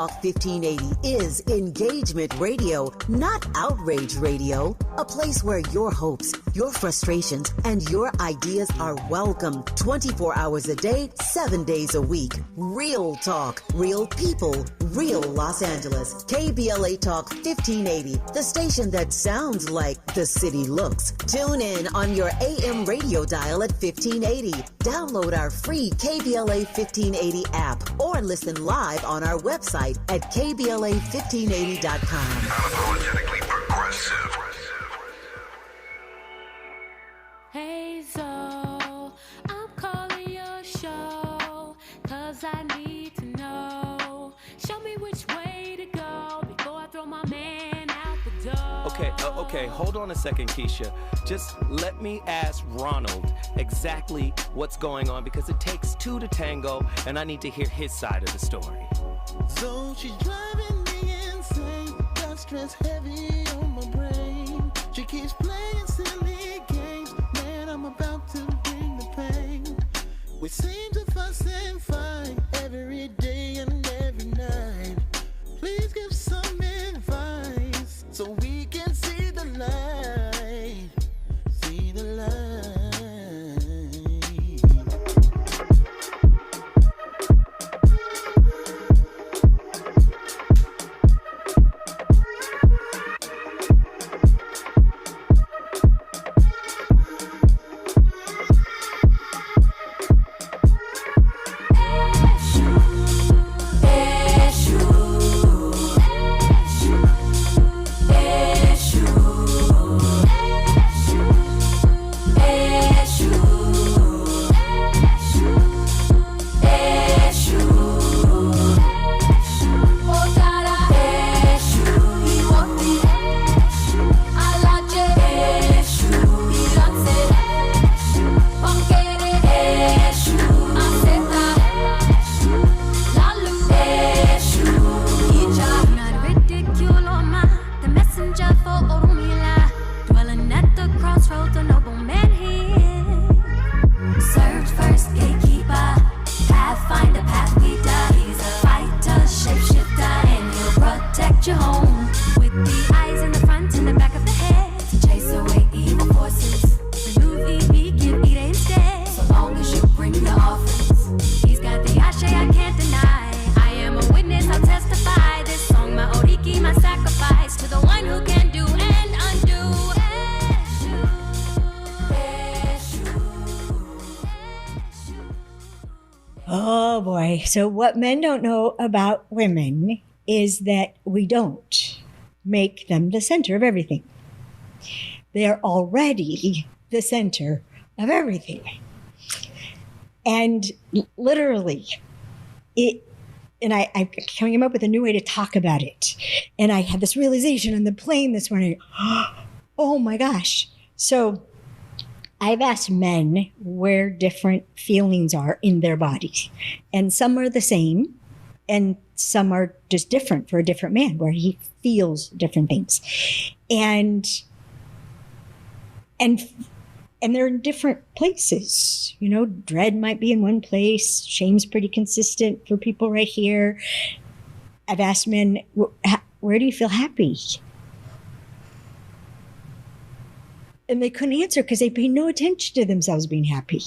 Talk 1580 is engagement radio, not outrage radio. A place where your hopes, your frustrations, and your ideas are welcome 24 hours a day, 7 days a week. Real talk, real people, real Los Angeles. KBLA Talk 1580, the station that sounds like the city looks. Tune in on your AM radio dial at 1580. Download our free KBLA 1580 app or listen live on our website at KBLA1580.com. Unapologetically progressive. Hey, so I'm calling your show, 'cause I need to know. Show me which way to go before I throw my man out the door. Okay, hold on a second, Keisha. Just let me ask Ronald exactly what's going on, because it takes two to tango, and I need to hear his side of the story. So she's driving me insane, got stress heavy on my brain. She keeps playing silly games, man, I'm about to bring the pain. We seem to fuss and fight every day and every night. Please give some advice so we can see the light, see the light. Oh boy. So what men don't know about women is that we don't make them the center of everything. They're already the center of everything. And literally, I came up with a new way to talk about it. And I had this realization on the plane this morning. Oh my gosh. So I've asked men where different feelings are in their body. And some are the same, and some are just different for a different man, where he feels different things. And they're in different places. You know, dread might be in one place. Shame's pretty consistent for people right here. I've asked men, where do you feel happy? And they couldn't answer because they pay no attention to themselves being happy.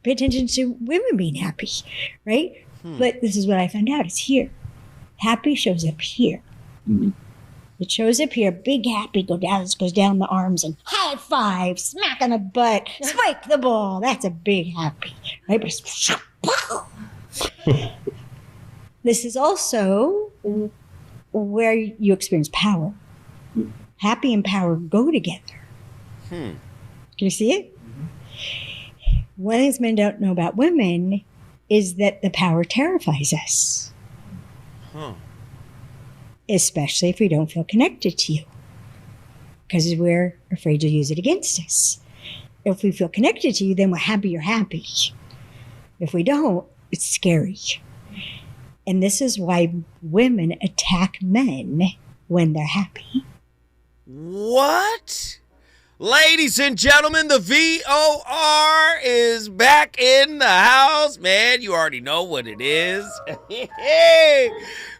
Pay attention to women being happy, right? But this is what I found out. It's here. Happy shows up here. Mm-hmm. It shows up here. Big happy goes down the arms and high five, smack on the butt, spike the ball. That's a big happy, right? This is also where you experience power. Happy and power go together. Can you see it? Mm-hmm. One thing men don't know about women is that the power terrifies us. Especially if we don't feel connected to you, because we're afraid to use it against us. If we feel connected to you, then we're happy you're happy. If we don't, it's scary. And this is why women attack men when they're happy. What? Ladies and gentlemen, the VOR is back in the house. Man, you already know what it is.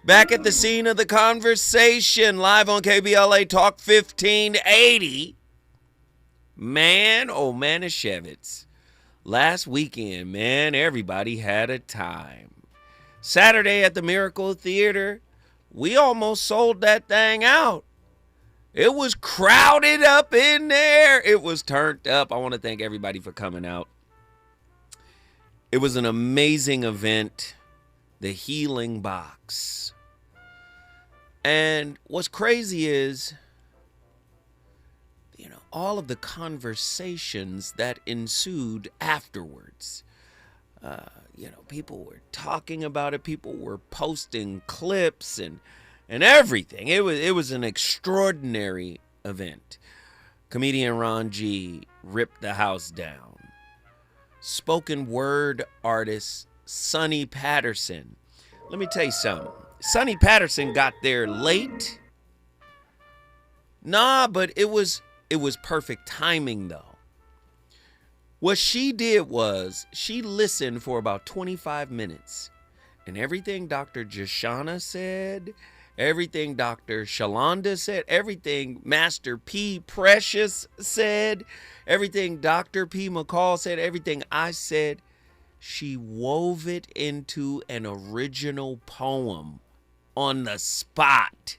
Back at the scene of the conversation, live on KBLA Talk 1580. Man, oh Manischewitz. Last weekend, man, everybody had a time. Saturday at the Miracle Theater, we almost sold that thing out. It was crowded up in there. It was turned up. I want to thank everybody for coming out. It was an amazing event. The Healing Box. And what's crazy is, all of the conversations that ensued afterwards. People were talking about it. People were posting clips and everything. It was an extraordinary event. Comedian Ron G ripped the house down. Spoken word artist Sonny Patterson. Let me tell you something. Sonny Patterson got there late. But it was perfect timing though. What she did was she listened for about 25 minutes. And everything Dr. Jashana said, everything Dr. Shalonda said, everything Master P. Precious said, everything Dr. P. McCall said, everything I said, she wove it into an original poem on the spot.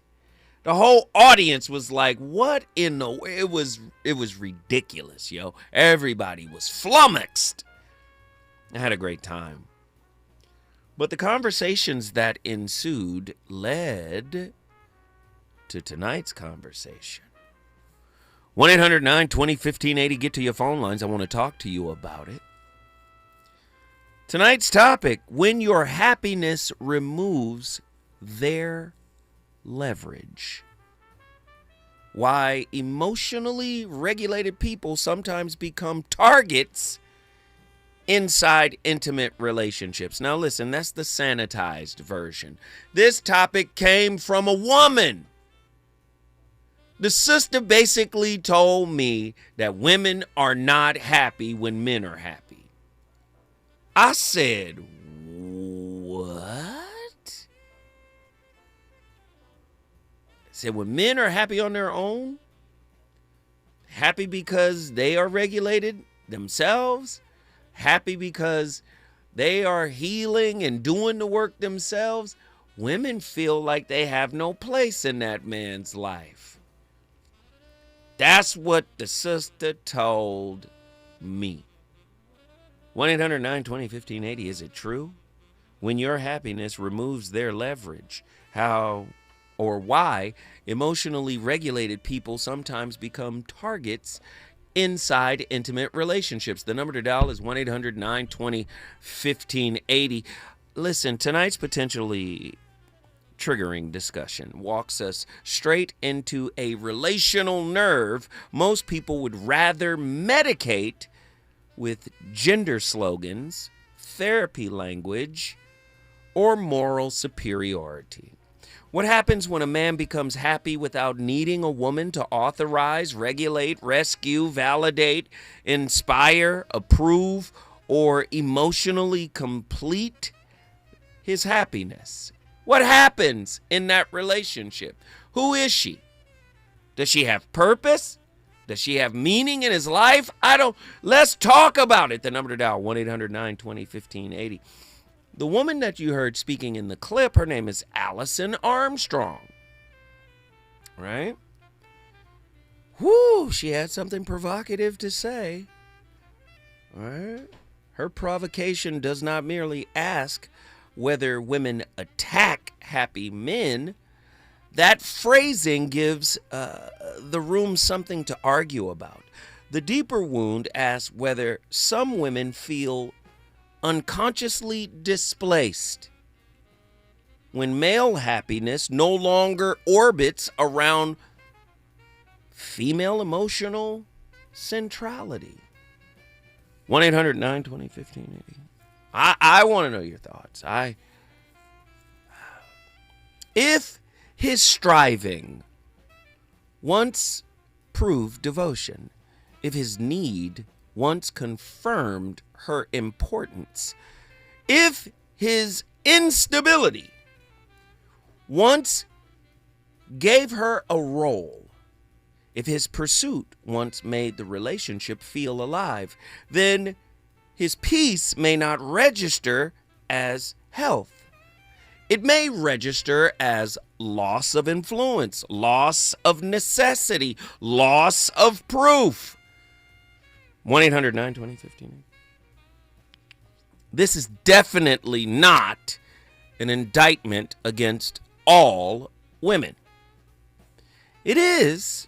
The whole audience was like, what in the way? It was ridiculous, yo. Everybody was flummoxed. I had a great time. But the conversations that ensued led to tonight's conversation. 1-800-920-1580. Get to your phone lines. I want to talk to you about it. Tonight's topic, when your happiness removes their leverage. Why emotionally regulated people sometimes become targets inside intimate relationships. Now listen, that's the sanitized version. This topic came from a woman. The sister basically told me that women are not happy when men are happy. I said, what? Said when men are happy on their own, happy because they are regulated themselves, happy because they are healing and doing the work themselves, women feel like they have no place in that man's life. That's what the sister told me. 1-800-920-1580. Is it true? When your happiness removes their leverage, how or why emotionally regulated people sometimes become targets inside intimate relationships. The number to dial is 1-800-920-1580. Listen, tonight's potentially triggering discussion walks us straight into a relational nerve most people would rather medicate with gender slogans, therapy language, or moral superiority. What happens when a man becomes happy without needing a woman to authorize, regulate, rescue, validate, inspire, approve, or emotionally complete his happiness? What happens in that relationship? Who is she? Does she have purpose? Does she have meaning in his life? Let's talk about it. The number to dial, 1-800-920-1580. The woman that you heard speaking in the clip, her name is Allison Armstrong. Right? Whoo, she had something provocative to say. All right? Her provocation does not merely ask whether women attack happy men. That phrasing gives the room something to argue about. The deeper wound asks whether some women feel unconsciously displaced when male happiness no longer orbits around female emotional centrality. 1-800-920-1580. I want to know your thoughts. If his striving once proved devotion, if his need once confirmed her importance, if his instability once gave her a role, if his pursuit once made the relationship feel alive, then his peace may not register as health. It may register as loss of influence, loss of necessity, loss of proof. 1-800-920-1580. This is definitely not an indictment against all women. It is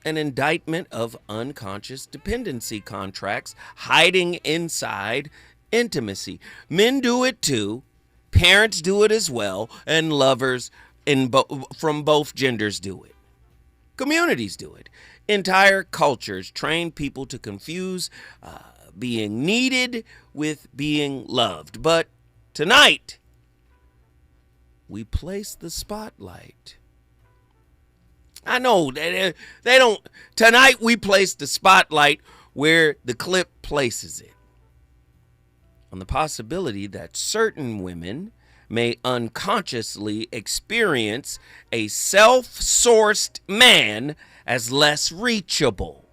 an indictment of unconscious dependency contracts hiding inside intimacy. Men do it too. Parents do it as well, and lovers from both genders do it. Communities do it. Entire cultures train people to confuse being needed with being loved. But tonight, we place the spotlight. I know they don't. Tonight, we place the spotlight where the clip places it, on the possibility that certain women may unconsciously experience a self-sourced man as less reachable,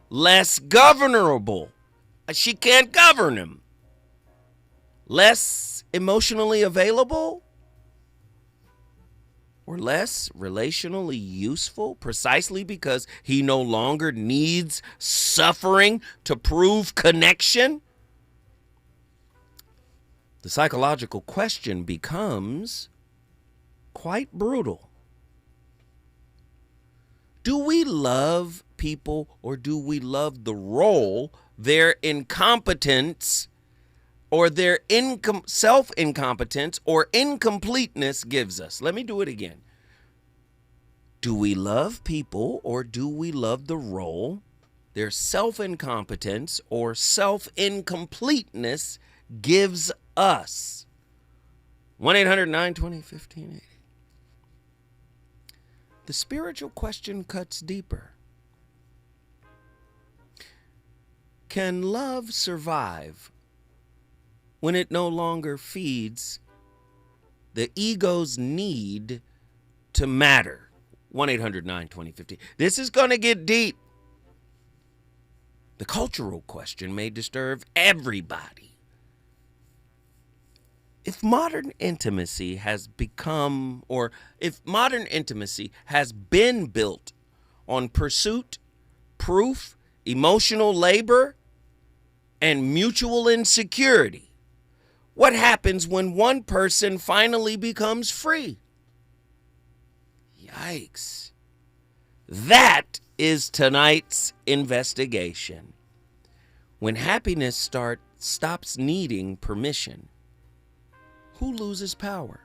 less governable. She can't govern him. Less emotionally available, or less relationally useful, precisely because he no longer needs suffering to prove connection. The psychological question becomes quite brutal. Do we love people, or do we love the role their incompetence or their self-incompetence or incompleteness gives us? Let me do it again. Do we love people, or do we love the role their self-incompetence or self-incompleteness gives us? 1-800-920-1580. The spiritual question cuts deeper. Can love survive when it no longer feeds the ego's need to matter? 1-800-920-1580. This is going to get deep. The cultural question may disturb everybody. If modern intimacy has become, or if modern intimacy has been built on pursuit, proof, emotional labor, and mutual insecurity, what happens when one person finally becomes free? Yikes. That is tonight's investigation. When happiness stops needing permission, who loses power?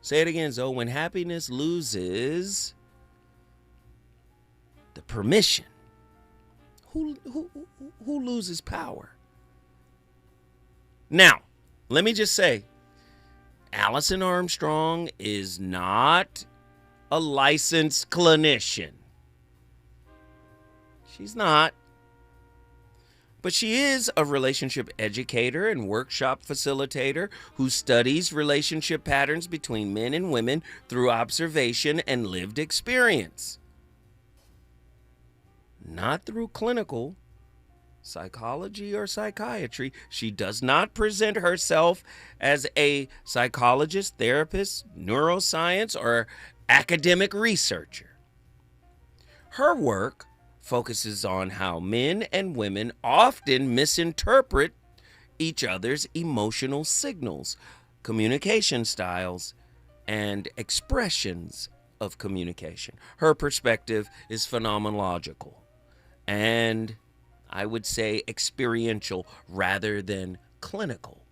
Say it again, Zoe. When happiness loses the permission, who loses power? Now, let me just say, Allison Armstrong is not a licensed clinician. She's not. But she is a relationship educator and workshop facilitator who studies relationship patterns between men and women through observation and lived experience. Not through clinical psychology or psychiatry. She does not present herself as a psychologist, therapist, neuroscience, or academic researcher. Her work focuses on how men and women often misinterpret each other's emotional signals, communication styles, and expressions of communication. Her perspective is phenomenological and, I would say, experiential rather than clinical.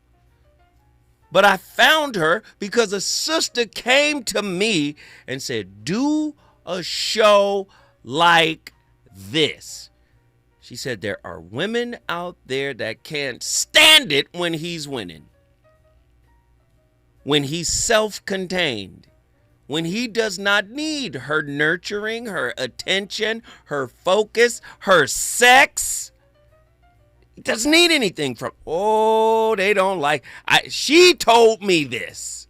But I found her because a sister came to me and said, do a show like this. She said there are women out there that can't stand it when he's winning, when he's self-contained, when he does not need her nurturing, her attention, her focus, her sex. He doesn't need anything from, they don't like, she told me this.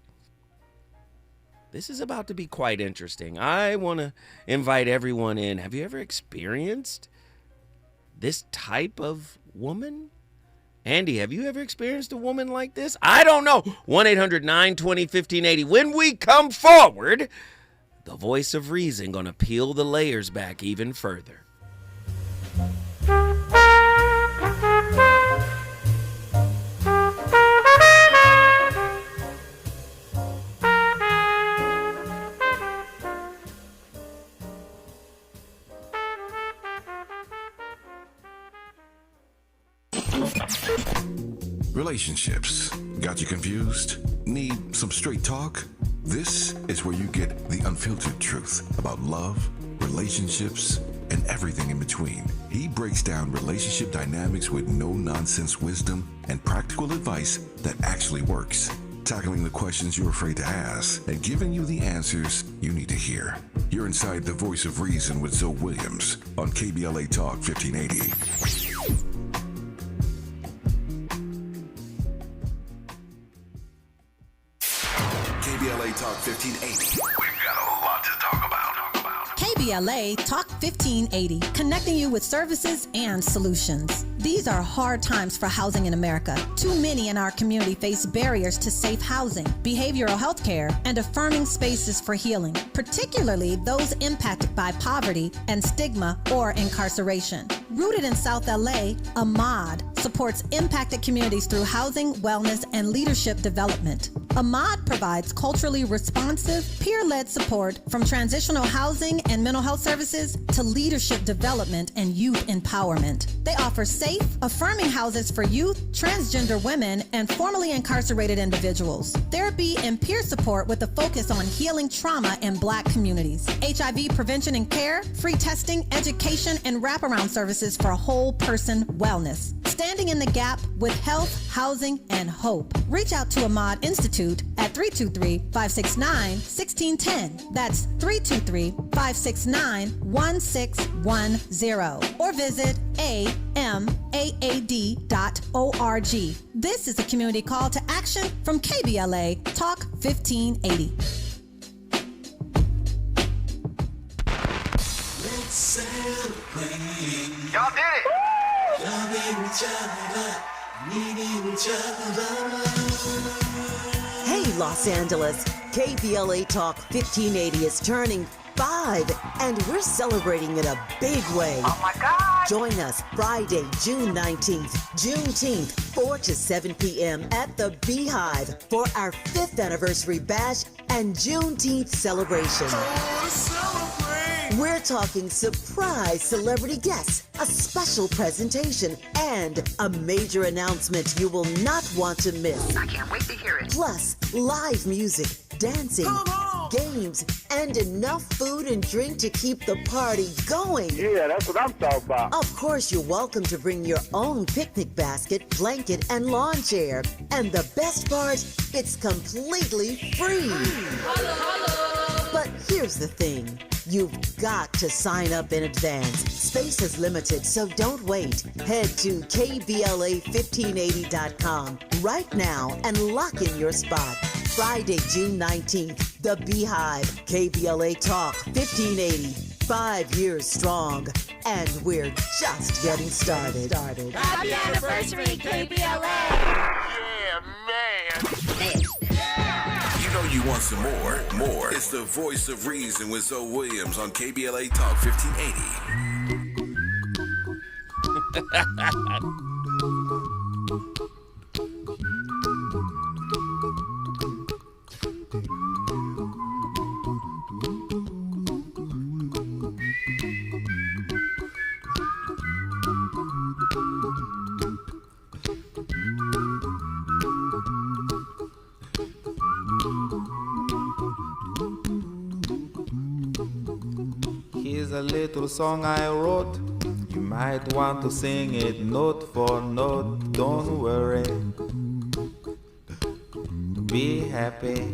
This is about to be quite interesting. I want to invite everyone in. Have you ever experienced this type of woman? Andy, have you ever experienced a woman like this? I don't know. 1-800-920-1580. When we come forward, the voice of reason going to peel the layers back even further. Relationships. Got you confused? Need some straight talk? This is where you get the unfiltered truth about love, relationships, and everything in between. He breaks down relationship dynamics with no-nonsense wisdom and practical advice that actually works. Tackling the questions you're afraid to ask and giving you the answers you need to hear. You're inside the voice of reason with Zoe Williams on KBLA Talk 1580. KBLA Talk 1580. We've got a lot to talk about. KBLA Talk 1580, connecting you with services and solutions. These are hard times for housing in America. Too many in our community face barriers to safe housing, behavioral health care, and affirming spaces for healing, particularly those impacted by poverty and stigma or incarceration. Rooted in South LA, Ahmad supports impacted communities through housing, wellness, and leadership development. Ahmad provides culturally responsive, peer-led support from transitional housing and mental health services to leadership development and youth empowerment. They offer safe, affirming houses for youth, transgender women, and formerly incarcerated individuals. Therapy and peer support with a focus on healing trauma in Black communities. HIV prevention and care, free testing, education, and wraparound services for whole person wellness. Standing in the gap with health, housing, and hope. Reach out to Ahmad Institute at 323-569-1610. That's 323-569-1610. Or visit amaad.org. This is a community call to action from KBLA Talk 1580. Let's celebrate. Y'all did it! Loving each other, needing each other. Hey, Los Angeles, KBLA Talk 1580 is turning 5, and we're celebrating in a big way. Oh my God! Join us Friday, June 19th, Juneteenth, 4 to 7 p.m. at the Beehive for our 5th anniversary bash and Juneteenth celebration. We're talking surprise celebrity guests, a special presentation, and a major announcement you will not want to miss. I can't wait to hear it. Plus, live music, dancing, games, and enough food and drink to keep the party going. Yeah, that's what I'm talking about. Of course, you're welcome to bring your own picnic basket, blanket, and lawn chair. And the best part, it's completely free. But here's the thing. You've got to sign up in advance. Space is limited, so don't wait. Head to KBLA1580.com right now and lock in your spot. Friday, June 19th, The Beehive, KBLA Talk 1580. 5 years strong, and we're just getting started. Happy anniversary, KBLA! Yeah, man! You know you want some more. It's the voice of reason with Zoe Williams on KBLA Talk 1580. Here's a little song I wrote. You might want to sing it note for note. Don't worry. Be happy.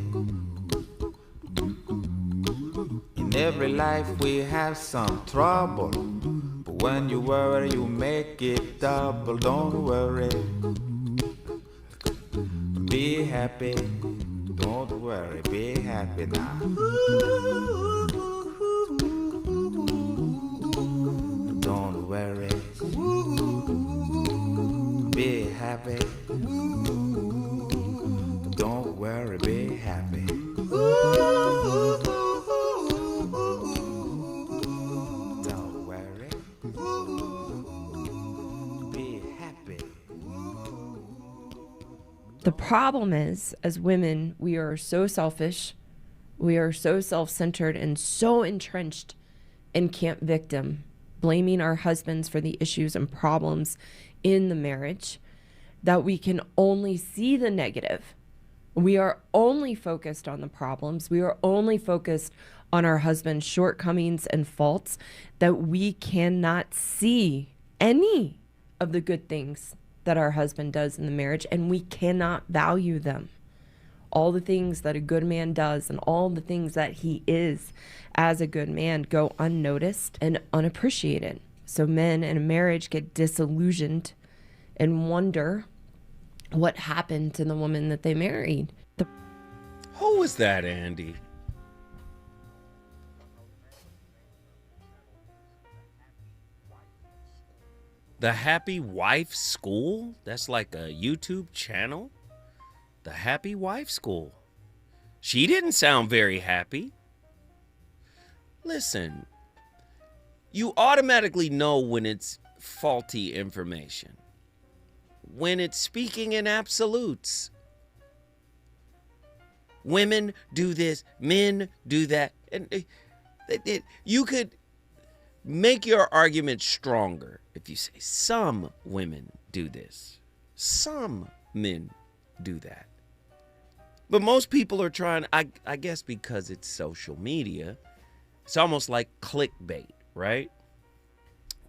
In every life we have some trouble, but when you worry you make it double. Don't worry, be happy. Don't worry, be happy now. Don't worry, be happy. Don't worry, be happy. Don't worry, be happy. The problem is, as women, we are so selfish, we are so self-centered and so entrenched in camp victim, blaming our husbands for the issues and problems in the marriage, that we can only see the negative. We are only focused on the problems. We are only focused on our husband's shortcomings and faults, that we cannot see any of the good things that our husband does in the marriage, and we cannot value them. All the things that a good man does and all the things that he is as a good man go unnoticed and unappreciated. So men in a marriage get disillusioned and wonder what happened to the woman that they married. Who was that, Andy? The Happy Wife School? That's like a YouTube channel? The Happy Wife School. She didn't sound very happy. Listen, you automatically know when it's faulty information, when it's speaking in absolutes. Women do this, men do that. And you could make your argument stronger if you say some women do this, some men do that. But most people are trying, I guess because it's social media, it's almost like clickbait, right?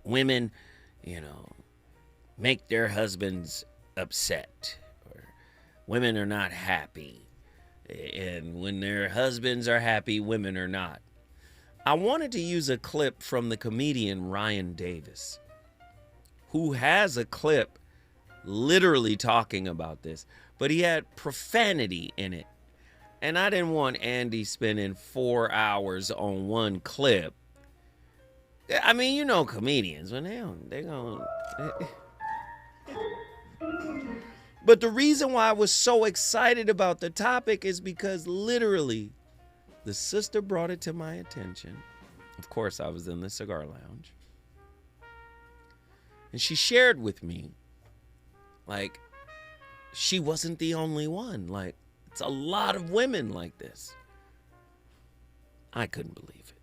Women, make their husbands upset, or women are not happy. And when their husbands are happy, women are not. I wanted to use a clip from the comedian Ryan Davis, who has a clip literally talking about this, but he had profanity in it. And I didn't want Andy spending 4 hours on one clip. I mean, comedians, when they're going. But the reason why I was so excited about the topic is because literally the sister brought it to my attention. Of course, I was in the cigar lounge. And she shared with me, like, she wasn't the only one. Like, it's a lot of women like this. I couldn't believe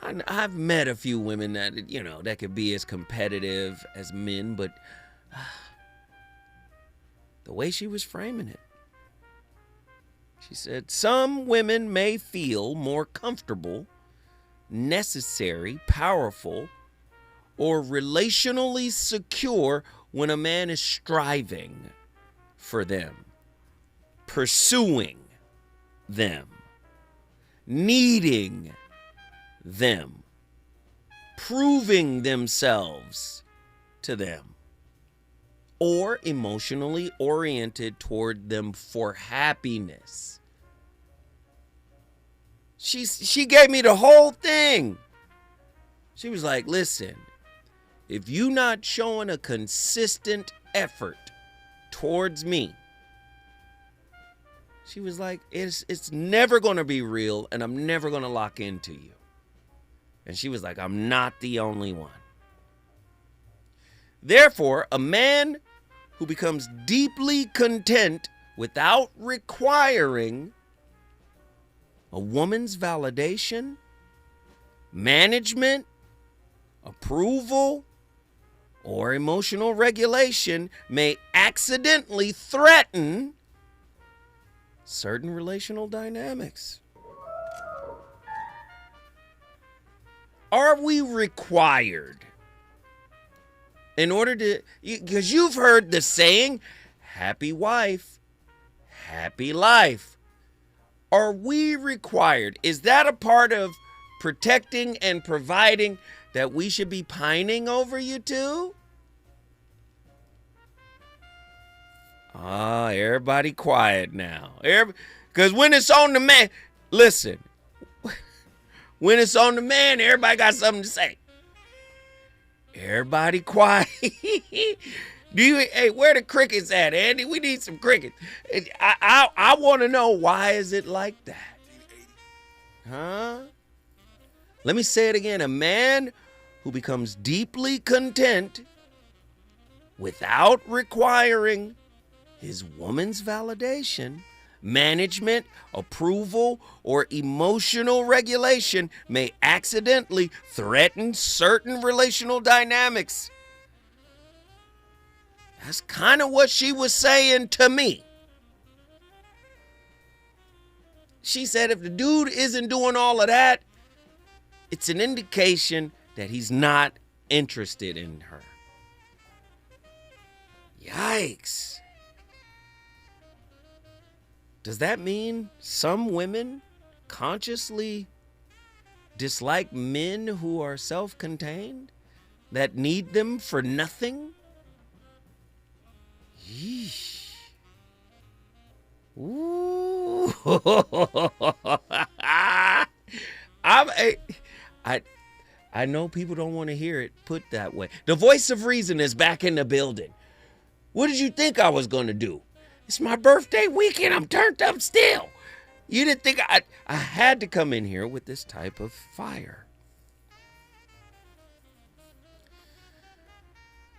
it. I've met a few women that, that could be as competitive as men, but the way she was framing it, she said, some women may feel more comfortable, necessary, powerful, or relationally secure when a man is striving for them, pursuing them, needing them, proving themselves to them, or emotionally oriented toward them for happiness. She gave me the whole thing. She was like, listen, if you not showing a consistent effort towards me, she was like, it's never going to be real, and I'm never going to lock into you. And she was like, I'm not the only one. Therefore, a man who becomes deeply content without requiring a woman's validation, management, approval, or emotional regulation may accidentally threaten certain relational dynamics. Are we required? In order to, because you've heard the saying, happy wife, happy life. are we required? Is that a part of protecting and providing that we should be pining over you too? Everybody quiet now. Because when it's on the man, listen, when it's on the man, everybody got something to say. Everybody quiet. Hey, where the crickets at, Andy? We need some crickets. I want to know, why is it like that? Huh? Let me say it again. A man who becomes deeply content without requiring his woman's validation, management, approval, or emotional regulation may accidentally threaten certain relational dynamics. That's kind of what she was saying to me. She said if the dude isn't doing all of that, it's an indication that he's not interested in her. Yikes. Does that mean some women consciously dislike men who are self-contained, that need them for nothing? Yeesh. Ooh. I know people don't want to hear it put that way. The voice of reason is back in the building. What did you think I was going to do? It's my birthday weekend. I'm turned up still. You didn't think I had to come in here with this type of fire.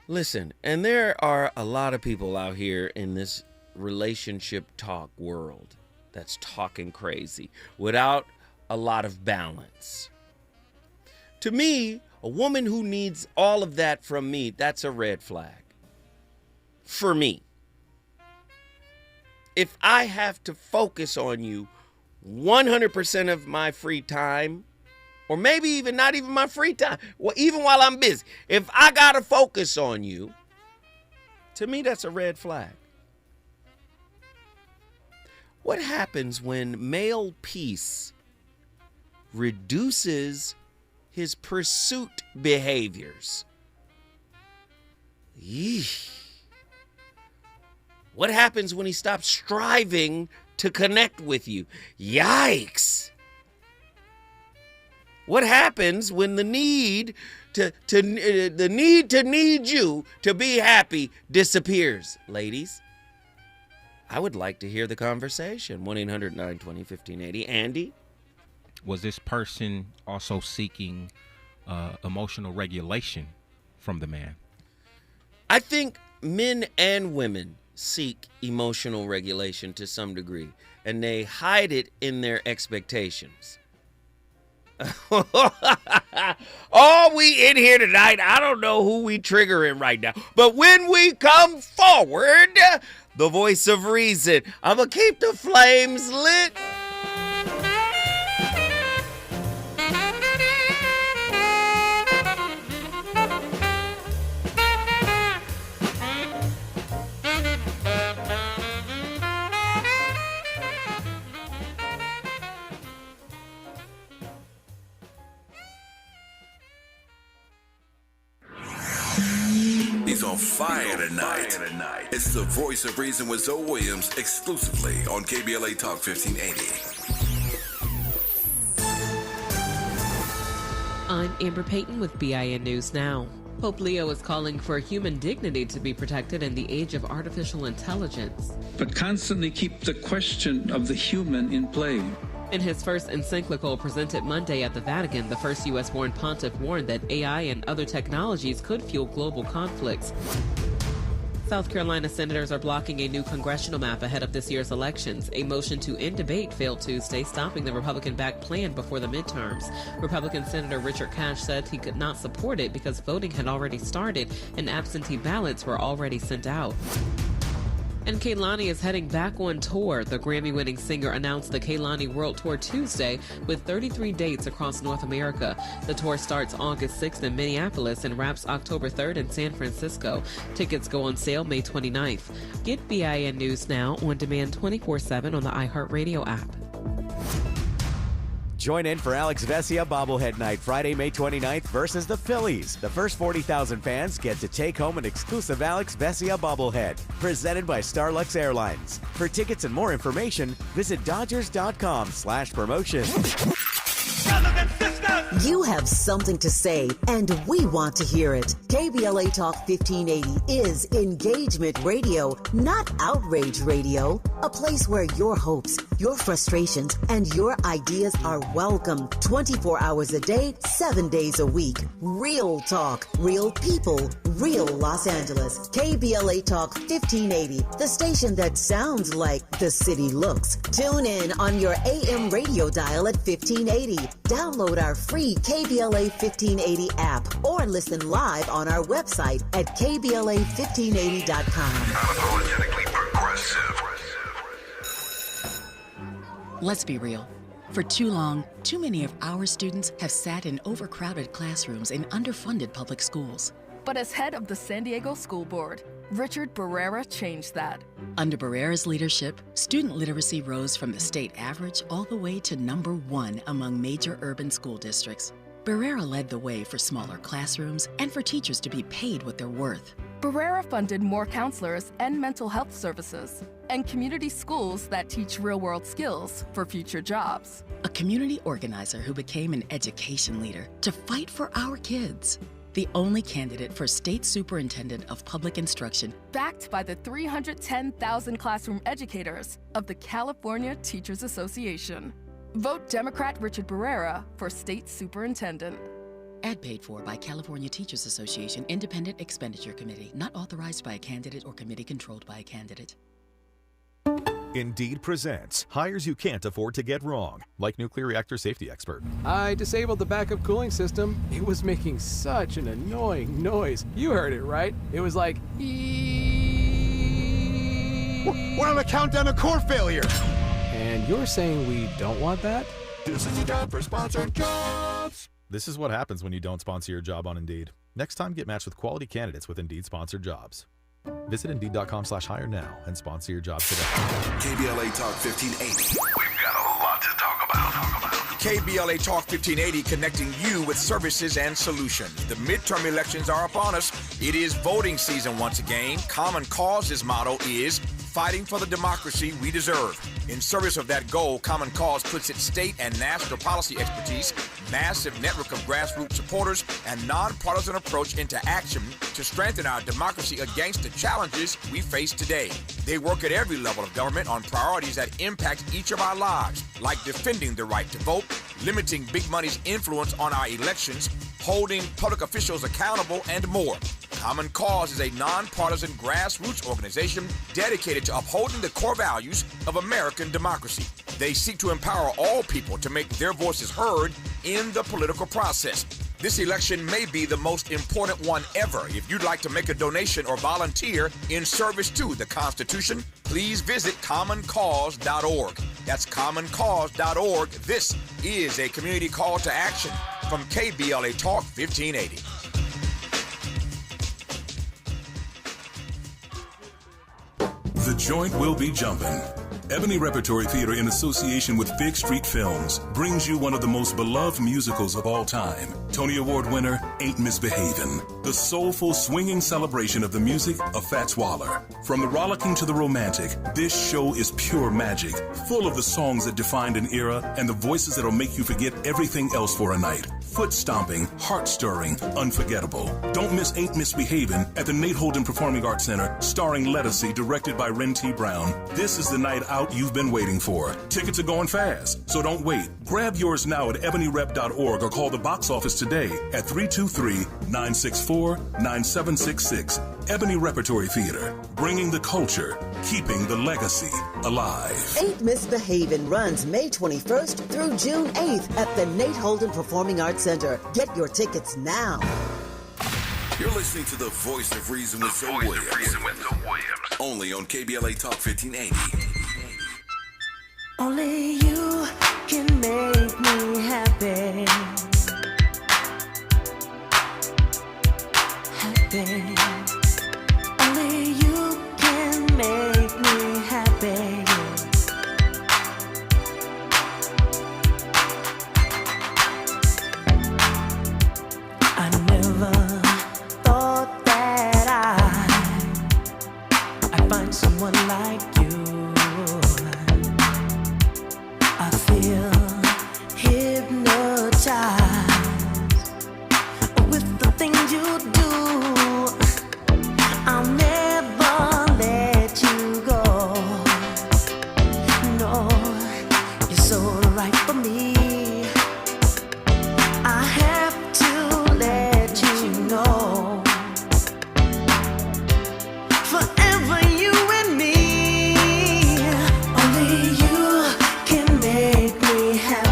Listen, and there are a lot of people out here in this relationship talk world that's talking crazy without a lot of balance. To me, a woman who needs all of that from me, that's a red flag. For me. If I have to focus on you 100% of my free time, or maybe even not even my free time, well, even while I'm busy, if I got to focus on you, to me, that's a red flag. What happens when male peace reduces his pursuit behaviors? Yeesh. What happens when he stops striving to connect with you? Yikes. What happens when the need to need you to be happy disappears, ladies? I would like to hear the conversation. 1-800-920-1580. Andy? Was this person also seeking emotional regulation from the man? I think men and women seek emotional regulation to some degree, and they hide it in their expectations. Oh, we in here tonight. I don't know who we triggering right now, but when we come forward, the voice of reason, I'm gonna keep the flames lit. He's on fire tonight. It's the voice of reason with Zoe Williams exclusively on KBLA Talk 1580. I'm Amber Payton with BIN News Now. Pope Leo is calling for human dignity to be protected in the age of artificial intelligence. But constantly keep the question of the human in play. In his first encyclical presented Monday at the Vatican, the first U.S.-born pontiff warned that AI and other technologies could fuel global conflicts. South Carolina senators are blocking a new congressional map ahead of this year's elections. A motion to end debate failed Tuesday, stopping the Republican-backed plan before the midterms. Republican Senator Richard Cash said he could not support it because voting had already started and absentee ballots were already sent out. And Kehlani is heading back on tour. The Grammy-winning singer announced the Kehlani World Tour Tuesday with 33 dates across North America. The tour starts August 6th in Minneapolis and wraps October 3rd in San Francisco. Tickets go on sale May 29th. Get BIN News Now on demand 24/7 on the iHeartRadio app. Join in for Alex Vesia bobblehead night Friday, May 29th versus the Phillies. The first 40,000 fans get to take home an exclusive Alex Vesia bobblehead presented by Starlux Airlines. For tickets and more information, visit Dodgers.com/promotion. You have something to say, and we want to hear it. KBLA Talk 1580 is engagement radio, not outrage radio. A place where your hopes, your frustrations, and your ideas are welcome 24 hours a day, 7 days a week. Real talk, real people, real Los Angeles. KBLA Talk 1580, the station that sounds like the city looks. Tune in on your AM radio dial at 1580. Download our free KBLA 1580 app or listen live on our website at KBLA1580.com. Unapologetically progressive. Let's be real. For too long, too many of our students have sat in overcrowded classrooms in underfunded public schools. But as head of the San Diego School Board, Richard Barrera changed that. Under Barrera's leadership, student literacy rose from the state average all the way to #1 among major urban school districts. Barrera led the way for smaller classrooms and for teachers to be paid what they're worth. Barrera funded more counselors and mental health services, and community schools that teach real-world skills for future jobs. A community organizer who became an education leader to fight for our kids. The only candidate for State Superintendent of Public Instruction. Backed by the 310,000 classroom educators of the California Teachers Association. Vote Democrat Richard Barrera for State Superintendent. Ad paid for by California Teachers Association Independent Expenditure Committee. Not authorized by a candidate or committee controlled by a candidate. Indeed presents hires you can't afford to get wrong, like nuclear reactor safety expert. I disabled the backup cooling system. It was making such an annoying noise. You heard it, right? It was like, We're on the countdown to core failure. And you're saying we don't want that? This is your job for sponsored jobs. This is what happens when you don't sponsor your job on Indeed. Next time, get matched with quality candidates with Indeed sponsored jobs. Visit Indeed.com/hire now and sponsor your job today. KBLA Talk 1580. We've got a lot to talk about. KBLA Talk 1580, connecting you with services and solutions. The midterm elections are upon us. It is voting season once again. Common Cause's motto is fighting for the democracy we deserve. In service of that goal, Common Cause puts its state and national policy expertise, massive network of grassroots supporters, and nonpartisan approach into action to strengthen our democracy against the challenges we face today. They work at every level of government on priorities that impact each of our lives, like defending the right to vote, limiting big money's influence on our elections, holding public officials accountable, and more. Common Cause is a nonpartisan grassroots organization dedicated to upholding the core values of American democracy. They seek to empower all people to make their voices heard in the political process. This election may be the most important one ever. If you'd like to make a donation or volunteer in service to the Constitution, please visit commoncause.org. That's commoncause.org. This is a community call to action from KBLA Talk 1580. The joint will be jumping. Ebony Repertory Theater, in association with Fig Street Films, brings you one of the most beloved musicals of all time. Tony Award winner, Ain't Misbehavin'. The soulful, swinging celebration of the music of Fats Waller. From the rollicking to the romantic, this show is pure magic, full of the songs that defined an era and the voices that'll make you forget everything else for a night. Foot-stomping, heart-stirring, unforgettable. Don't miss Ain't Misbehavin' at the Nate Holden Performing Arts Center, starring Lettucey, directed by Ren T. Brown. This is the night out you've been waiting for. Tickets are going fast, so don't wait. Grab yours now at ebonyrep.org or call the box office today at 323-964-9766. Ebony Repertory Theater, bringing the culture, keeping the legacy alive. Ain't Misbehavin' runs May 21st through June 8th at the Nate Holden Performing Arts Center. Get your tickets now. You're listening to the Voice of Reason with Zoe Williams. Only on KBLA Talk 1580. Only you can make me happy. Happy. Only you can make me happy.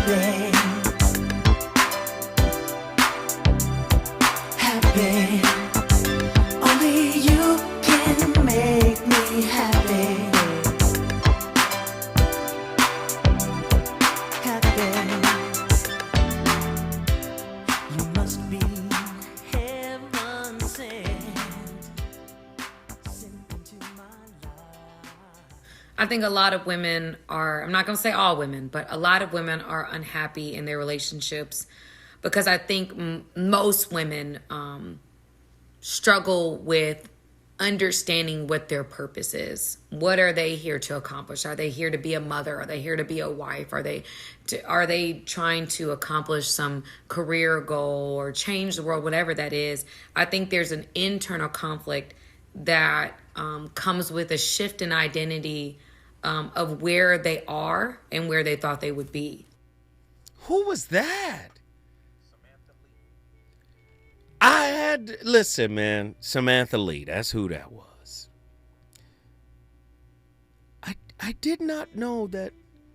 happy. Happy. Only you can make me happy. Happy. You must be heaven sent. I think a lot of women are, I'm not going to say all women, but a lot of women are unhappy in their relationships because I think most women struggle with understanding what their purpose is. What are they here to accomplish? Are they here to be a mother? Are they here to be a wife? Are they trying to accomplish some career goal or change the world, whatever that is? I think there's an internal conflict that comes with a shift in identity of where they are and where they thought they would be. Who was that? Listen, man, Samantha Lee, that's who that was. I did not know that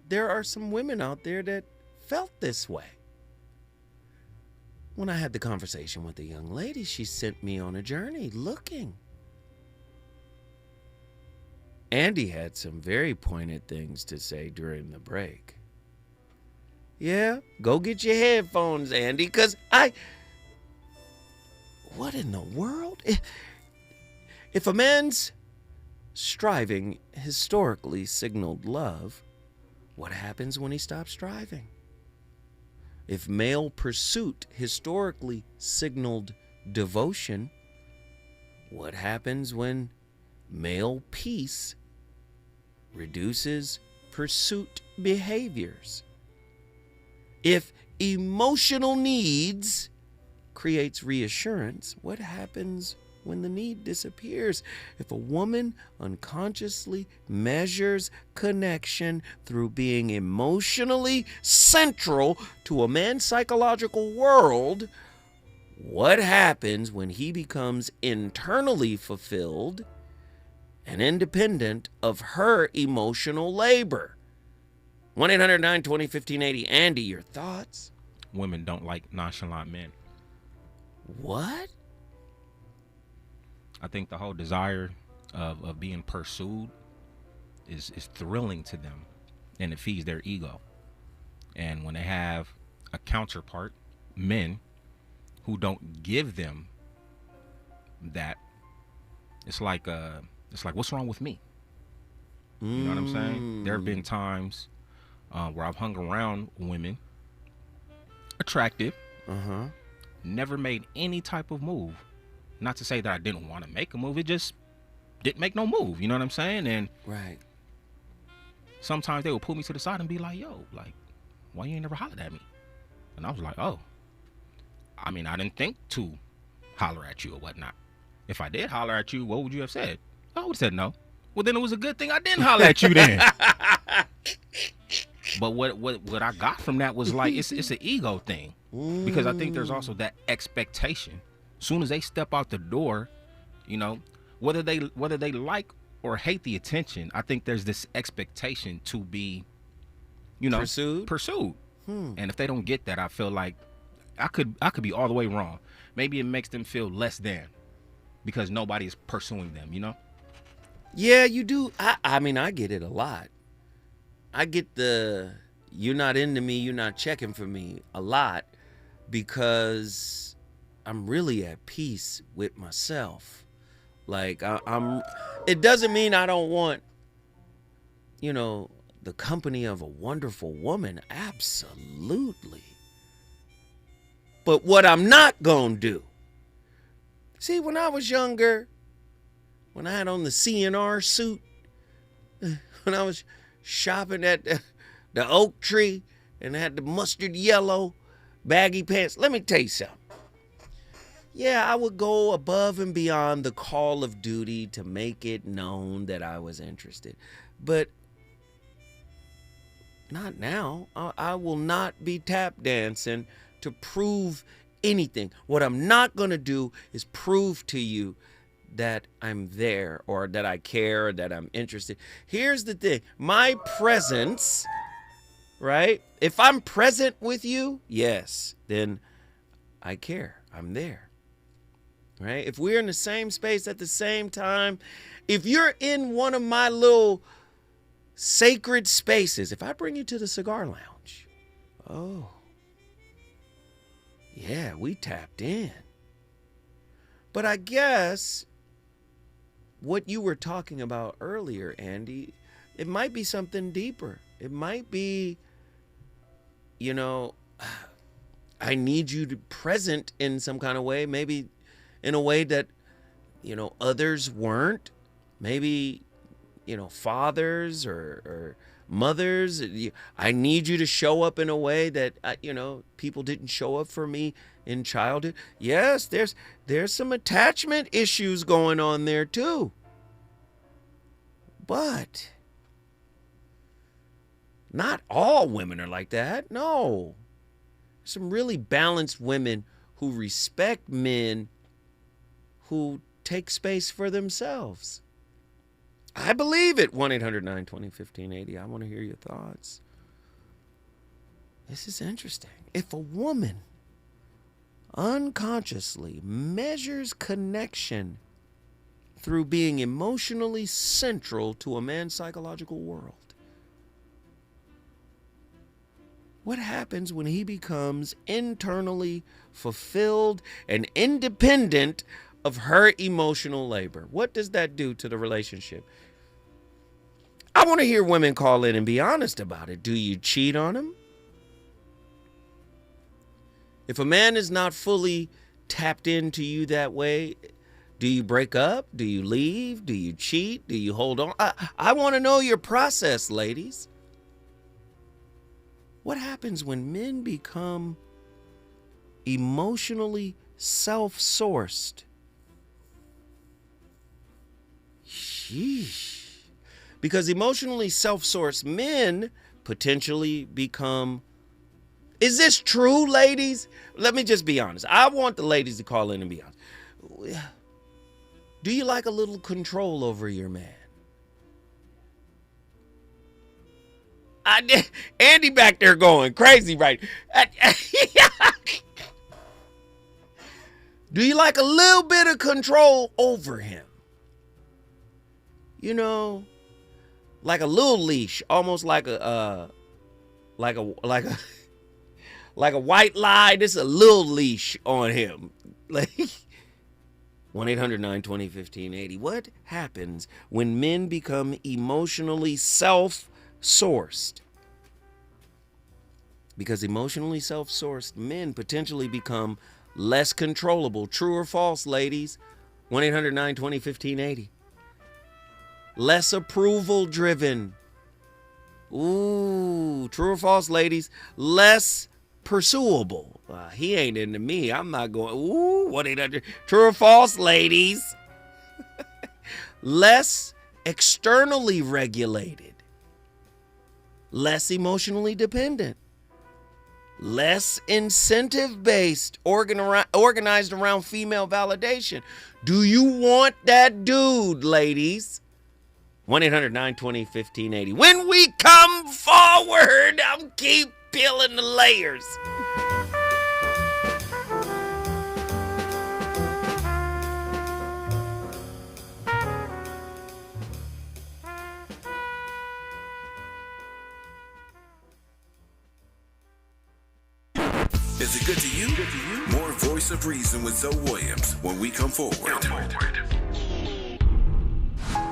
there are some women out there that felt this way. When I had the conversation with the young lady, she sent me on a journey looking. Andy had some very pointed things to say during the break. Yeah, go get your headphones, Andy, because what in the world? If a man's striving historically signaled love, what happens when he stops striving? If male pursuit historically signaled devotion, what happens when male peace reduces pursuit behaviors? If emotional needs creates reassurance, what happens when the need disappears? If a woman unconsciously measures connection through being emotionally central to a man's psychological world, what happens when he becomes internally fulfilled and independent of her emotional labor? 1-800-920-1580. Andy, your thoughts? Women don't like nonchalant men. What? I think the whole desire of being pursued is thrilling to them, and it feeds their ego. And when they have a counterpart, men, who don't give them that, it's like what's wrong with me? You know what I'm saying? There have been times where I've hung around women, attractive, never made any type of move. Not to say that I didn't want to make a move, it just didn't make no move. You know what I'm saying? And right. Sometimes they would pull me to the side and be like, yo, like, why you ain't never hollered at me? And I was like, oh, I mean, I didn't think to holler at you or whatnot. If I did holler at you, what would you have said? I would have said no. Well, then it was a good thing I didn't holler at you then. But what I got from that was like, it's an ego thing. Because I think there's also that expectation. Soon as they step out the door, you know, whether they like or hate the attention, I think there's this expectation to be, you know, pursued. And if they don't get that, I feel like I could be all the way wrong. Maybe it makes them feel less than because nobody is pursuing them, you know? Yeah, you do. I mean, I get it a lot. I get the you're not into me, you're not checking for me a lot because I'm really at peace with myself. Like it doesn't mean I don't want, you know, the company of a wonderful woman. Absolutely. But what I'm not gonna do. See, when I was younger, when I had on the CNR suit, when I was shopping at the Oak Tree and had the mustard yellow baggy pants, let me tell you something. Yeah, I would go above and beyond the call of duty to make it known that I was interested. But not now. I will not be tap dancing to prove anything. What I'm not going to do is prove to you that I'm there or that I care or that I'm interested. Here's the thing. My presence, right? If I'm present with you, yes, then I care. I'm there, right? If we're in the same space at the same time, if you're in one of my little sacred spaces, if I bring you to the cigar lounge, oh, yeah, we tapped in. But I guess what you were talking about earlier, Andy, it might be something deeper. It might be, you know, I need you to present in some kind of way, maybe in a way that, you know, others weren't. Maybe, you know, fathers or mothers. I need you to show up in a way that, you know, people didn't show up for me in childhood. Yes, there's some attachment issues going on there too. But not all women are like that. No. Some really balanced women who respect men who take space for themselves. I believe it. 1-800-920-1580. I want to hear your thoughts. This is interesting. If a woman unconsciously measures connection through being emotionally central to a man's psychological world, what happens when he becomes internally fulfilled and independent of her emotional labor? What does that do to the relationship? I want to hear women call in and be honest about it. Do you cheat on him? If a man is not fully tapped into you that way, do you break up? Do you leave? Do you cheat? Do you hold on? I want to know your process, ladies. What happens when men become emotionally self-sourced? Sheesh. Because emotionally self-sourced men potentially become... Is this true, ladies? Let me just be honest. I want the ladies to call in and be honest. Do you like a little control over your man? Andy back there going crazy, right? Do you like a little bit of control over him? You know, like a little leash, almost like a white lie. This is a little leash on him. Like 1-800-920-1580. What happens when men become emotionally self-sourced? Because emotionally self-sourced men potentially become less controllable. True or false, ladies? 1-800-920-1580. Less approval driven. Ooh, true or false, ladies? Less pursuable. He ain't into me. I'm not going. Ooh, 1-800. True or false, ladies? Less externally regulated. Less emotionally dependent. Less incentive-based, organized around female validation. Do you want that dude, ladies? 1-800-920-1580. When we come forward, I'm keep peeling the layers. Is it good to you? More Voice of Reason with Zoe Williams when we come forward.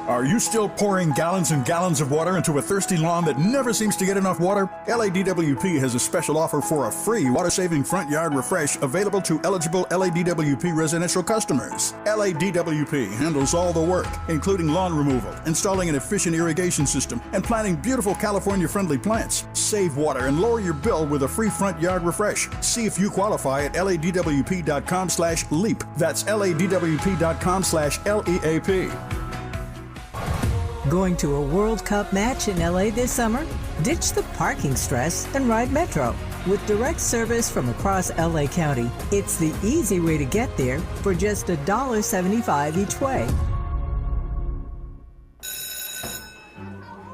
Are you still pouring gallons and gallons of water into a thirsty lawn that never seems to get enough water? LADWP has a special offer for a free water-saving front yard refresh available to eligible LADWP residential customers. LADWP handles all the work, including lawn removal, installing an efficient irrigation system, and planting beautiful California-friendly plants. Save water and lower your bill with a free front yard refresh. See if you qualify at LADWP.com/LEAP. That's LADWP.com/LEAP. Going to a World Cup match in LA this summer? Ditch the parking stress and ride Metro. With direct service from across LA County, it's the easy way to get there for just $1.75 each way.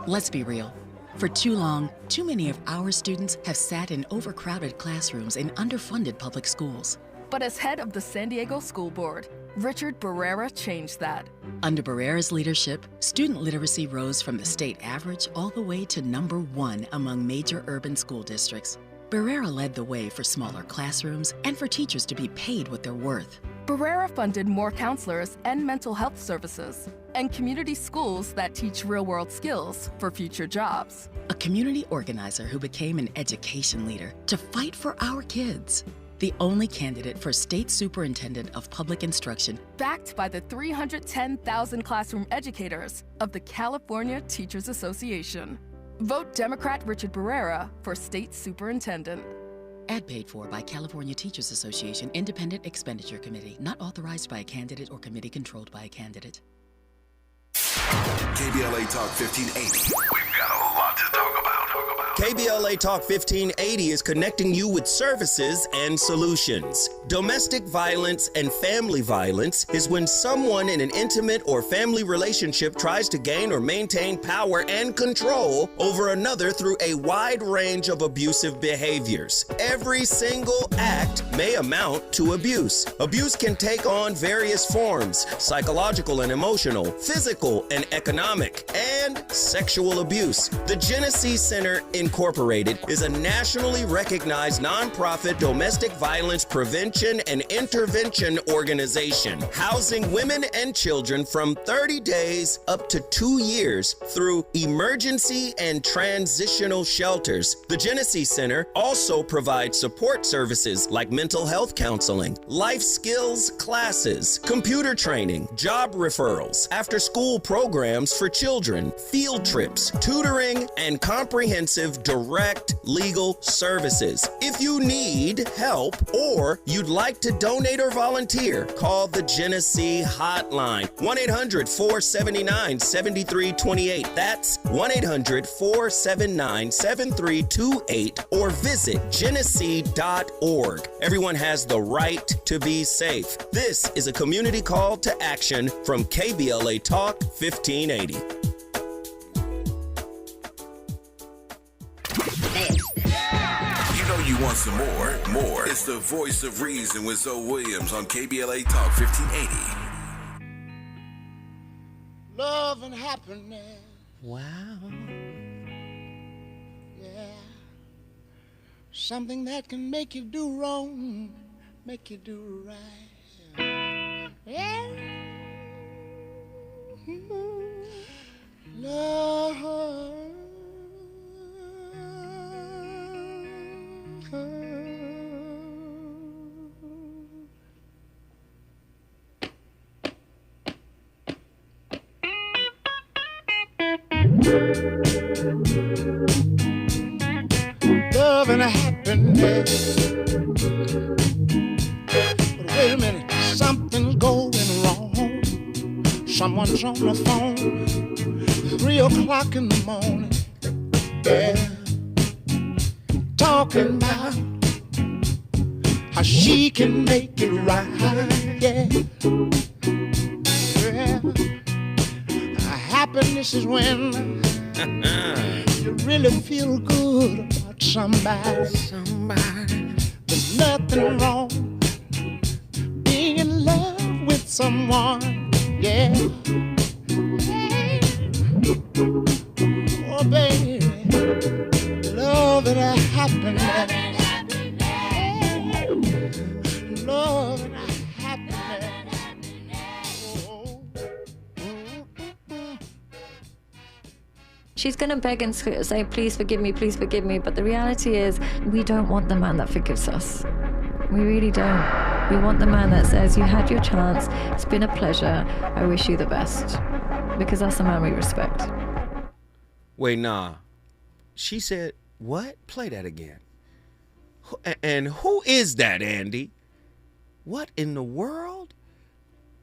Let's be real. For too long, too many of our students have sat in overcrowded classrooms in underfunded public schools. But as head of the San Diego School Board, Richard Barrera changed that. Under Barrera's leadership, student literacy rose from the state average all the way to #1 among major urban school districts. Barrera led the way for smaller classrooms and for teachers to be paid what they're worth. Barrera funded more counselors and mental health services, and community schools that teach real-world skills for future jobs. A community organizer who became an education leader to fight for our kids. The only candidate for State Superintendent of Public Instruction. Backed by the 310,000 classroom educators of the California Teachers Association. Vote Democrat Richard Barrera for State Superintendent. Ad paid for by California Teachers Association Independent Expenditure Committee, not authorized by a candidate or committee controlled by a candidate. KBLA Talk 1580. We've got a lot to talk about. KBLA Talk 1580 is connecting you with services and solutions. Domestic violence and family violence is when someone in an intimate or family relationship tries to gain or maintain power and control over another through a wide range of abusive behaviors. Every single act may amount to abuse. Abuse can take on various forms: psychological and emotional, physical and economic, and sexual abuse. The Genesee Center Incorporated is a nationally recognized nonprofit domestic violence prevention and intervention organization, housing women and children from 30 days up to 2 years through emergency and transitional shelters. The Genesee Center also provides support services like mental health counseling, life skills classes, computer training, job referrals, after-school programs for children, field trips, tutoring, and comprehensive direct legal services. If you need help or you'd like to donate or volunteer, call the Genesee Hotline, 1-800-479-7328. That's 1-800-479-7328, or visit genesee.org. Everyone has the right to be safe. This is a community call to action from KBLA Talk 1580. You want some more. It's the voice of reason with Zoe Williams on KBLA Talk 1580. Love and happiness. Wow. Yeah. Something that can make you do wrong, make you do right. Yeah. Love. Love and happiness. But wait a minute, something's going wrong. Someone's on the phone, 3 o'clock in the morning. Yeah. Talking about how she can make it right. Yeah. Yeah. Happiness is when you really feel good about somebody. There's nothing wrong being in love with someone. Yeah. Oh, baby, love and happiness. Love and happiness. She's going to beg and say, please forgive me, but the reality is we don't want the man that forgives us. We really don't. We want the man that says, you had your chance, it's been a pleasure, I wish you the best. Because that's the man we respect. Wait, nah. She said, what? Play that again. And who is that, Andy? What in the world?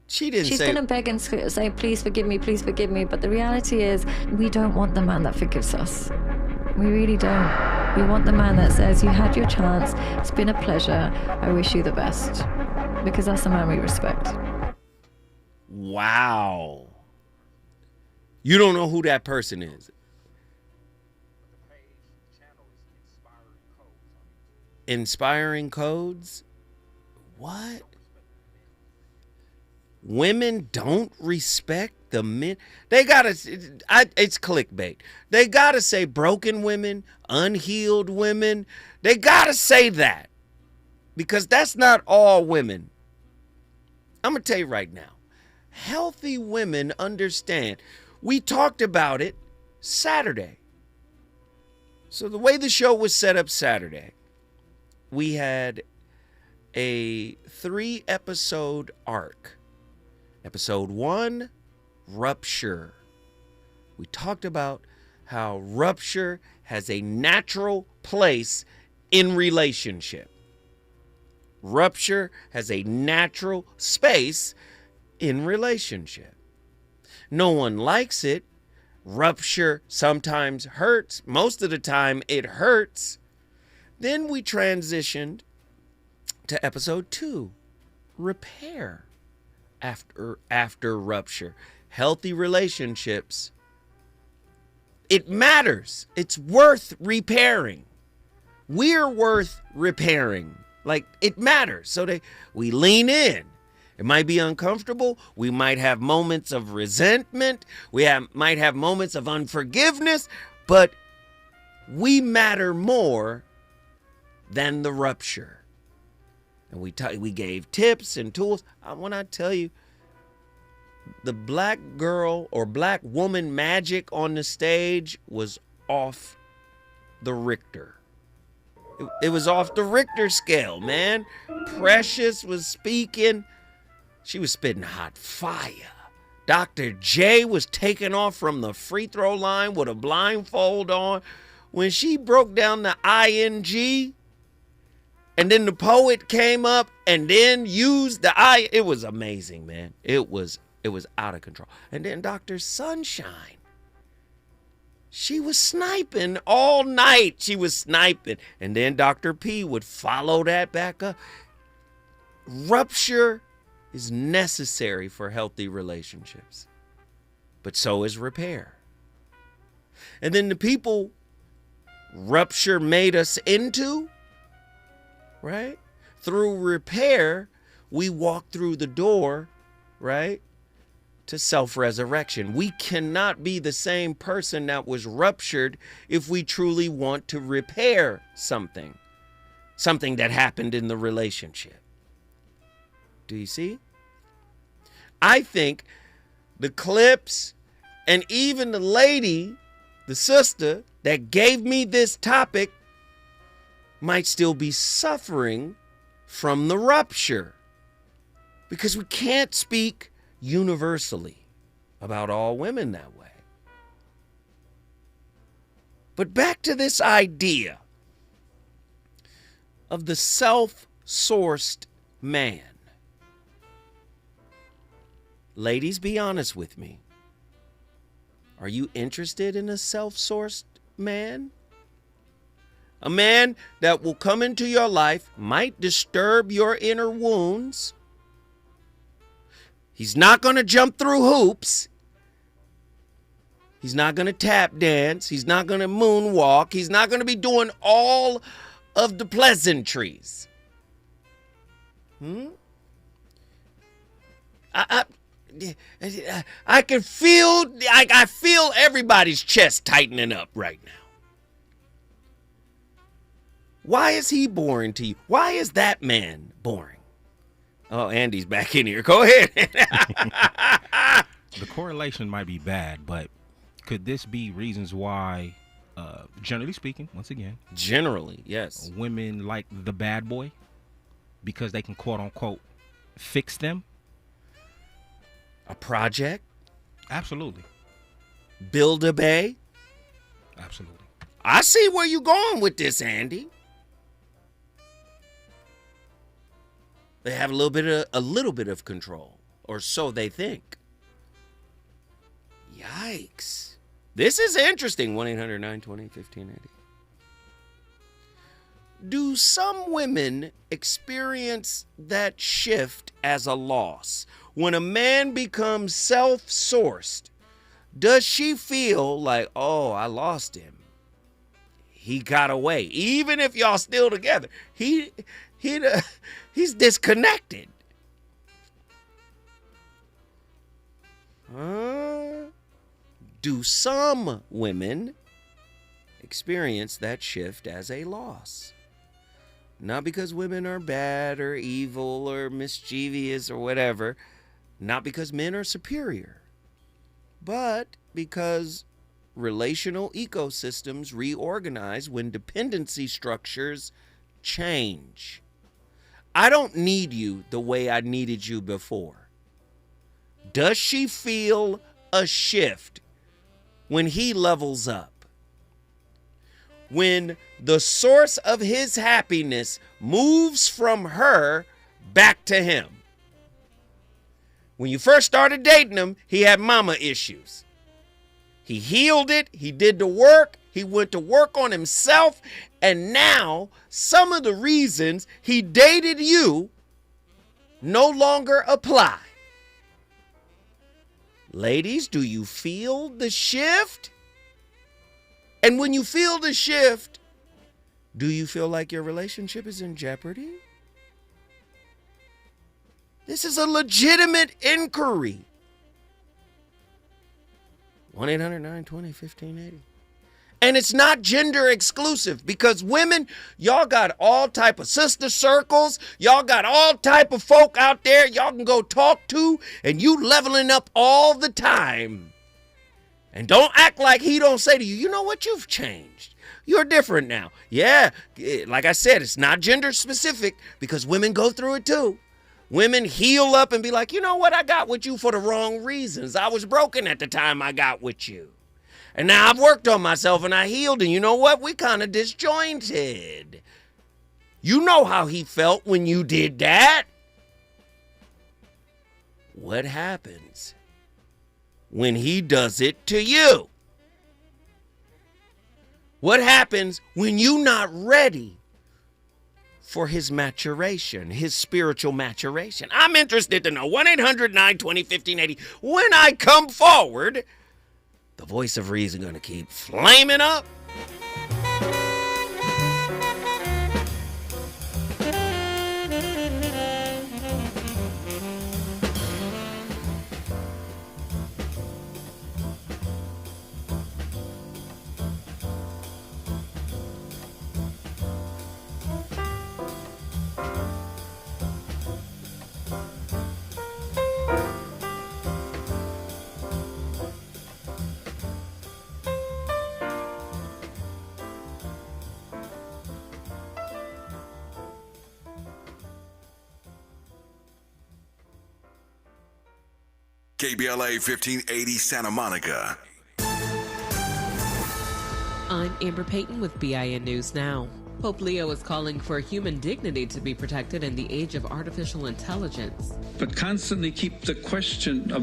She didn't She's say... going to beg and say, please forgive me, but the reality is we don't want the man that forgives us. We really don't. We want the man that says, you had your chance, it's been a pleasure, I wish you the best. Because that's the man we respect. Wow. You don't know who that person is. inspiring codes. What? Women don't respect the men. They gotta, it's clickbait. They gotta say broken women, unhealed women. They gotta say that. Because that's not all women. I'm gonna tell you right now. Healthy women understand. We talked about it Saturday. So the way the show was set up Saturday, we had a 3-episode arc. Episode 1, rupture. We talked about how rupture has a natural place in relationship. Rupture has a natural space in relationship. No one likes it. Rupture sometimes hurts. Most of the time it hurts. Then we transitioned to episode 2, repair. After rupture, healthy relationships, it matters. It's worth repairing. We're worth repairing. Like, it matters. So we lean in. It might be uncomfortable. We might have moments of resentment. Might have moments of unforgiveness, but we matter more than the rupture. And we gave tips and tools. When I tell you, the black girl or black woman magic on the stage was off the Richter. It was off the Richter scale, man. Precious was speaking. She was spitting hot fire. Dr. J was taking off from the free throw line with a blindfold on. When she broke down the ING, and then the poet came up and then used the it was amazing, man. It was out of control. And then Dr. Sunshine, she was sniping all night. She was sniping. And then Dr. P would follow that back up. Rupture is necessary for healthy relationships, but so is repair. And then the people rupture made us into, right? Through repair, we walk through the door, right, to self-resurrection. We cannot be the same person that was ruptured if we truly want to repair something that happened in the relationship. Do you see? I think the clips and even the lady, the sister that gave me this topic might still be suffering from the rupture, because we can't speak universally about all women that way. But back to this idea of the self-sourced man. Ladies, be honest with me. Are you interested in a self-sourced man? A man that will come into your life, might disturb your inner wounds. He's not going to jump through hoops. He's not going to tap dance. He's not going to moonwalk. He's not going to be doing all of the pleasantries. I can feel, I feel everybody's chest tightening up right now. Why is he boring to you? Why is that man boring? Oh, Andy's back in here. Go ahead. The correlation might be bad, but could this be reasons why, generally speaking, once again, generally, yes, women like the bad boy because they can quote unquote fix them? A project? Absolutely. Build a bay? Absolutely. I see where you're going with this, Andy. They have a little bit of control, or so they think. Yikes. This is interesting. 1-800-920-1580. Do some women experience that shift as a loss? When a man becomes self-sourced, does she feel like, oh, I lost him? he got away. Even if y'all still together, he's disconnected. Do some women experience that shift as a loss? Not because women are bad or evil or mischievous or whatever, not because men are superior, but because relational ecosystems reorganize when dependency structures change. I don't need you the way I needed you before. Does she feel a shift when he levels up? When the source of his happiness moves from her back to him? When you first started dating him, he had mama issues. He healed it. He did the work. He went to work on himself. And now some of the reasons he dated you no longer apply. Ladies, do you feel the shift? And when you feel the shift, do you feel like your relationship is in jeopardy? This is a legitimate inquiry. 1-800-920-1580. And it's not gender exclusive, because women, y'all got all type of sister circles. Y'all got all type of folk out there y'all can go talk to, and you leveling up all the time. And don't act like he don't say to you, you know what, you've changed. You're different now. Yeah, like I said, it's not gender specific, because women go through it too. Women heal up and be like, you know what, I got with you for the wrong reasons. I was broken at the time I got with you. And now I've worked on myself and I healed, and you know what? We kind of disjointed. You know how he felt when you did that. What happens when he does it to you? What happens when you're not ready for his maturation, his spiritual maturation? I'm interested to know. 1-800-920-1580. When I come forward, the voice of reason going to keep flaming up. KBLA 1580 Santa Monica. I'm Amber Payton with BIN News Now. Pope Leo is calling for human dignity to be protected in the age of artificial intelligence. But constantly keep the question of the